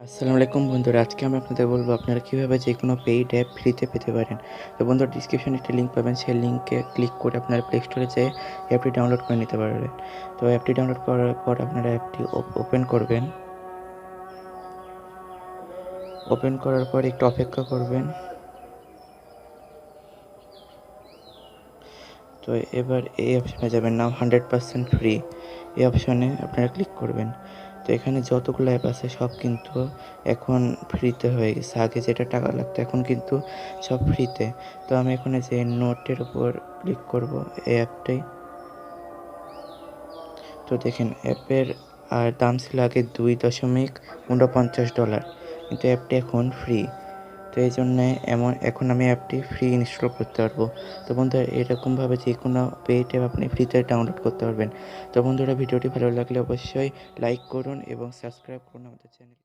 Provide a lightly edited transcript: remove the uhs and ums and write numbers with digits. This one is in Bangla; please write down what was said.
আসসালামু আলাইকুম বন্ধুরা, আজকে আমি আপনাদের বলবো আপনারা কীভাবে যেকোনো পেইড অ্যাপ ফ্রিতে পেতে পারেন। তো বন্ধুরা, ডিসক্রিপশনে একটা লিঙ্ক পাবেন, সেই লিঙ্কে ক্লিক করে আপনারা প্লে স্টোরে যেয়ে অ্যাপটি ডাউনলোড করে নিতে পারবেন। তো অ্যাপটি ডাউনলোড করার পর আপনারা অ্যাপটি ওপেন করবেন। ওপেন করার পর একটু অপেক্ষা করবেন। তো এবার এই অপশানে যাবেন, নাও 100% ফ্রি। এই অপশানে আপনারা ক্লিক করবেন। তো এখানে যতগুলো অ্যাপ আছে সব কিন্তু এখন ফ্রিতে হয়ে গেছে। আগে যেটা টাকা লাগতো এখন কিন্তু সব ফ্রিতে। তো আমি এখানে যে নোটের উপর ক্লিক করব এই অ্যাপটাই। তো দেখেন অ্যাপের দাম ছিল আগে $2.49, কিন্তু অ্যাপটি এখন ফ্রি। তো এই জন্যে এখন আমি অ্যাপটি ফ্রি ইনস্টল করতে পারবো। তো বন্ধুরা, এরকমভাবে যে কোনো পেইড অ্যাপ আপনি ফ্রিতে ডাউনলোড করতে পারবেন। তো বন্ধুরা, ভিডিওটি ভালো লাগলে অবশ্যই লাইক করুন এবং সাবস্ক্রাইব করুন আমাদের চ্যানেল।